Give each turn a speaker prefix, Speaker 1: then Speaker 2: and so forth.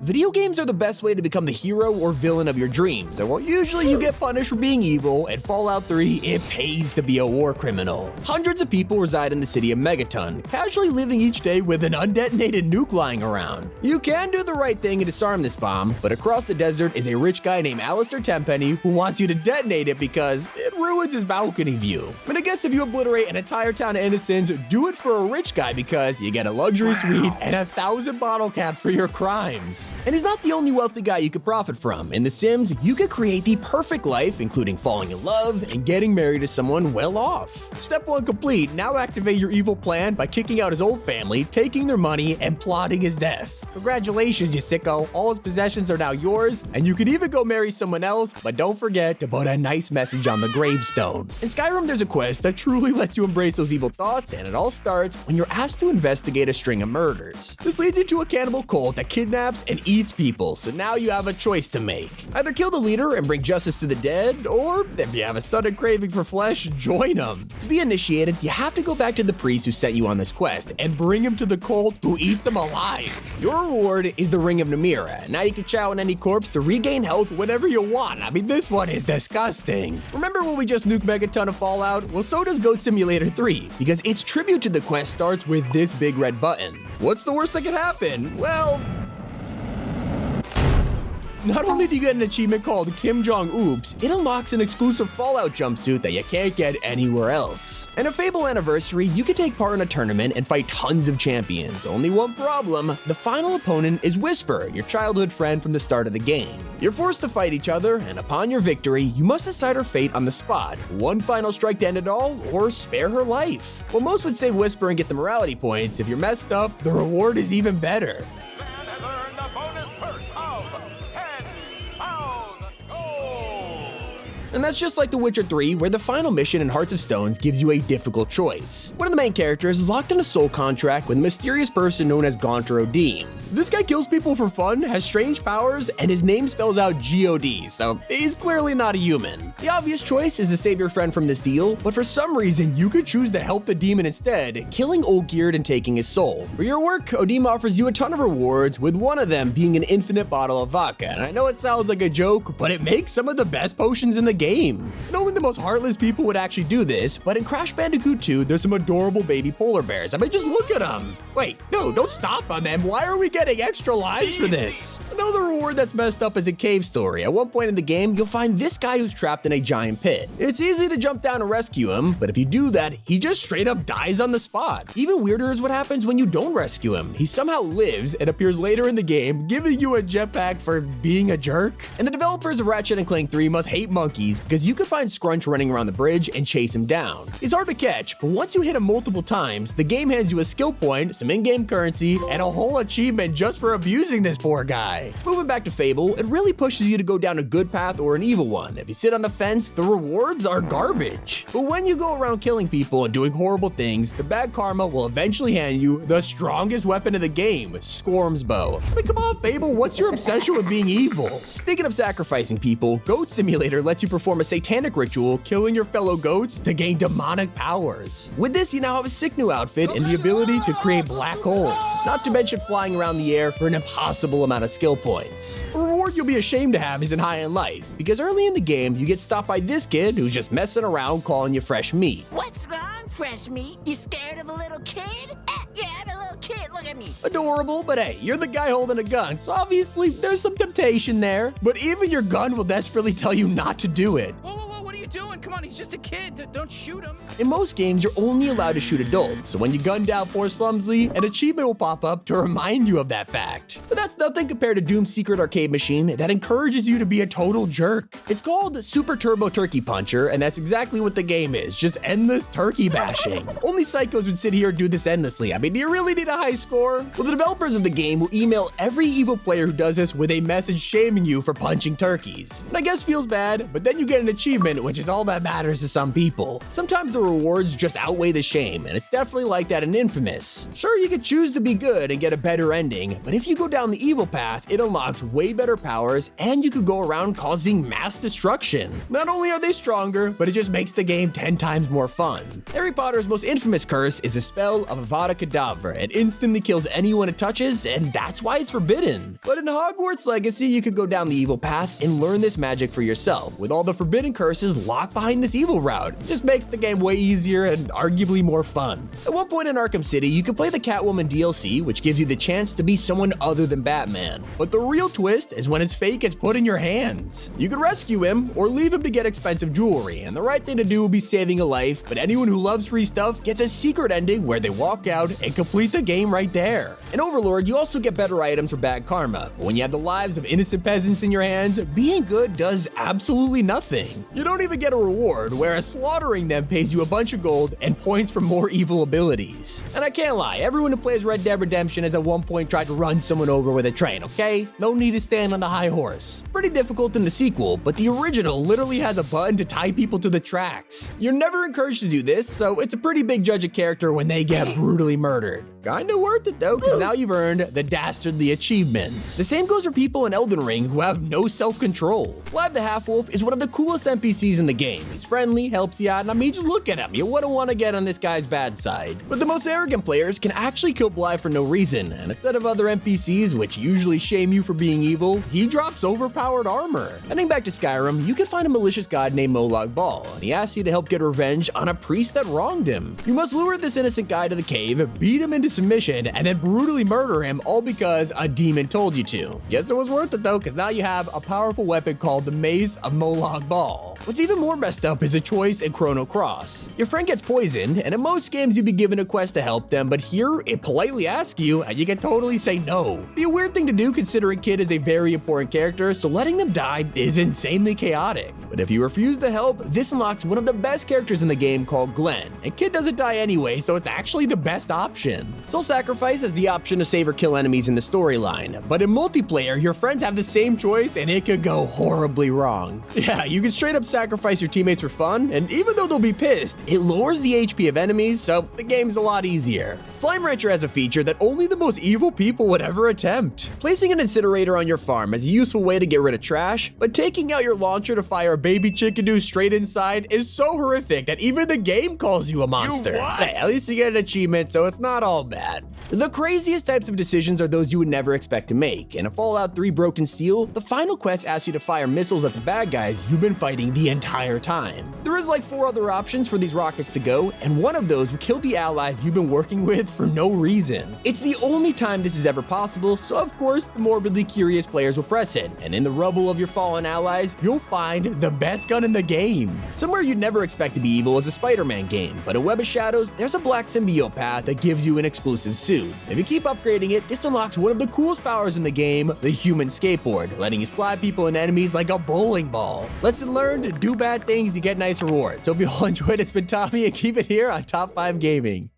Speaker 1: Video games are the best way to become the hero or villain of your dreams, and while usually you get punished for being evil, in Fallout 3, it pays to be a war criminal. Hundreds of people reside in the city of Megaton, casually living each day with an undetonated nuke lying around. You can do the right thing and disarm this bomb, but across the desert is a rich guy named Alistair Tenpenny who wants you to detonate it because it ruins his balcony view. I guess if you obliterate an entire town of innocents, do it for a rich guy because you get a luxury suite and 1,000 bottle caps for your crimes. And he's not the only wealthy guy you could profit from. In The Sims, you could create the perfect life, including falling in love and getting married to someone well off. Step 1 complete. Now activate your evil plan by kicking out his old family, taking their money, and plotting his death. Congratulations, you sicko. All his possessions are now yours, and you could even go marry someone else, but don't forget to put a nice message on the gravestone. In Skyrim, there's a quest that truly lets you embrace those evil thoughts, and it all starts when you're asked to investigate a string of murders. This leads you to a cannibal cult that kidnaps and eats people, so now you have a choice to make. Either kill the leader and bring justice to the dead, or if you have a sudden craving for flesh, join them. To be initiated, you have to go back to the priest who sent you on this quest and bring him to the cult who eats him alive. Your reward is the Ring of Namira. Now you can chow on any corpse to regain health whenever you want. This one is disgusting. Remember when we just nuked Megaton of Fallout? Well, so does Goat Simulator 3, because its tribute to the quest starts with this big red button. What's the worst that could happen? Well, not only do you get an achievement called Kim Jong Oops, it unlocks an exclusive Fallout jumpsuit that you can't get anywhere else. And a Fable anniversary, you can take part in a tournament and fight tons of champions. Only one problem, the final opponent is Whisper, your childhood friend from the start of the game. You're forced to fight each other, and upon your victory, you must decide her fate on the spot. One final strike to end it all, or spare her life. Well, most would save Whisper and get the morality points. If you're messed up, the reward is even better. And that's just like The Witcher 3, where the final mission in Hearts of Stones gives you a difficult choice. One of the main characters is locked in a soul contract with a mysterious person known as Gaunter O'Dean. This guy kills people for fun, has strange powers, and his name spells out G-O-D, so he's clearly not a human. The obvious choice is to save your friend from this deal, but for some reason, you could choose to help the demon instead, killing Olgierd and taking his soul. For your work, O'Dean offers you a ton of rewards, with one of them being an infinite bottle of vodka. And I know it sounds like a joke, but it makes some of the best potions in the game. And only the most heartless people would actually do this, but in Crash Bandicoot 2, there's some adorable baby polar bears. Just look at them. Wait, no, don't stop on them. Why are we getting extra lives for this? Another reward that's messed up is a cave story. At one point in the game, you'll find this guy who's trapped in a giant pit. It's easy to jump down and rescue him, but if you do that, he just straight up dies on the spot. Even weirder is what happens when you don't rescue him. He somehow lives and appears later in the game, giving you a jetpack for being a jerk. And the developers of Ratchet and Clank 3 must hate monkeys, because you can find Scrunch running around the bridge and chase him down. He's hard to catch, but once you hit him multiple times, the game hands you a skill point, some in-game currency, and a whole achievement just for abusing this poor guy. Moving back to Fable, it really pushes you to go down a good path or an evil one. If you sit on the fence, the rewards are garbage. But when you go around killing people and doing horrible things, the bad karma will eventually hand you the strongest weapon in the game, Skorm's bow. Come on, Fable, what's your obsession with being evil? Speaking of sacrificing people, Goat Simulator lets you perform a satanic ritual, killing your fellow goats to gain demonic powers. With this, you now have a sick new outfit and the ability to create black holes, not to mention flying around the air for an impossible amount of skill points. A reward you'll be ashamed to have is in High End Life, because early in the game, you get stopped by this kid who's just messing around calling you fresh meat.
Speaker 2: What's wrong, fresh meat? You scared of a little kid? Yeah, I'm a little kid, look at me.
Speaker 1: Adorable, but hey, you're the guy holding a gun, so obviously there's some temptation there. But even your gun will desperately tell you not to do it.
Speaker 3: Whoa, what are you doing? Come on, he's just a kid. Don't shoot him.
Speaker 1: In most games, you're only allowed to shoot adults, so when you gun down poor Slumsley, an achievement will pop up to remind you of that fact. But that's nothing compared to Doom's secret arcade machine that encourages you to be a total jerk. It's called Super Turbo Turkey Puncher, and that's exactly what the game is, just endless turkey bashing. Only psychos would sit here and do this endlessly. Do you really need a high score? Well, the developers of the game will email every evil player who does this with a message shaming you for punching turkeys. And I guess feels bad, but then you get an achievement, which is all that matters to some people. Sometimes the rewards just outweigh the shame, and it's definitely like that in Infamous. Sure, you could choose to be good and get a better ending, but if you go down the evil path, it unlocks way better powers, and you could go around causing mass destruction. Not only are they stronger, but it just makes the game 10 times more fun. Harry Potter's most infamous curse is a spell of Avada Kedavra. It instantly kills anyone it touches, and that's why it's forbidden. But in Hogwarts Legacy, you could go down the evil path and learn this magic for yourself, with all the forbidden curses locked behind this evil route. It just makes the game way easier and arguably more fun. At one point in Arkham City, you can play the Catwoman DLC, which gives you the chance to be someone other than Batman. But the real twist is when his fate gets put in your hands. You can rescue him or leave him to get expensive jewelry, and the right thing to do would be saving a life, but anyone who loves free stuff gets a secret ending where they walk out and complete the game right there. In Overlord, you also get better items for bad karma, but when you have the lives of innocent peasants in your hands, being good does absolutely nothing. You don't even get a reward, whereas slaughtering them pays you a bunch of gold and points for more evil abilities. And I can't lie, everyone who plays Red Dead Redemption has at one point tried to run someone over with a train, okay? No need to stand on the high horse. Pretty difficult in the sequel, but the original literally has a button to tie people to the tracks. You're never encouraged to do this, so it's a pretty big judge of character when they get brutally murdered. Kinda worth it though, because now you've earned the Dastardly Achievement. The same goes for people in Elden Ring who have no self-control. Vlad the Half-Wolf is one of the coolest NPCs in the game. He's friendly, helps you out, and I mean, just look at him. You wouldn't want to get on this guy's bad side. But the most arrogant players can actually kill Blythe for no reason, and instead of other NPCs, which usually shame you for being evil, he drops overpowered armor. Heading back to Skyrim, you can find a malicious god named Molag Bal, and he asks you to help get revenge on a priest that wronged him. You must lure this innocent guy to the cave, beat him into submission, and then brutally murder him, all because a demon told you to. Guess it was worth it though, because now you have a powerful weapon called the Mace of Molag Bal. What's even more messed up is a choice in Chrono Cross. Your friend gets poisoned, and in most games you'd be given a quest to help them, but here it politely asks you, and you can totally say no. Be a weird thing to do considering Kid is a very important character, so letting them die is insanely chaotic. But if you refuse to help, this unlocks one of the best characters in the game called Glenn, and Kid doesn't die anyway, so it's actually the best option. Soul Sacrifice has the option to save or kill enemies in the storyline, but in multiplayer, your friends have the same choice and it could go horribly wrong. Yeah, you can straight up sacrifice your teammates for fun, and even though they'll be pissed, it lowers the HP of enemies, so the game's a lot easier. Slime Rancher has a feature that only the most evil people would ever attempt. Placing an incinerator on your farm is a useful way to get rid of trash, but taking out your launcher to fire a baby chickadee straight inside is so horrific that even the game calls you a monster. Hey, at least you get an achievement, so it's not all bad. The craziest types of decisions are those you would never expect to make. In a Fallout 3 Broken Steel, the final quest asks you to fire missiles at the bad guys you've been fighting the entire time. There is like 4 other options for these rockets to go, and one of those will kill the allies you've been working with for no reason. It's the only time this is ever possible, so of course the morbidly curious players will press it, and in the rubble of your fallen allies, you'll find the best gun in the game. Somewhere you'd never expect to be evil is a Spider-Man game, but in Web of Shadows, there's a black symbiote path that gives you an exclusive suit. If you keep upgrading it, this unlocks one of the coolest powers in the game, the human skateboard, letting you slide people and enemies like a bowling ball. Lesson learned, do bad things, you get nice rewards. Hope you all enjoyed. It's been Tommy, and keep it here on Top 5 Gaming.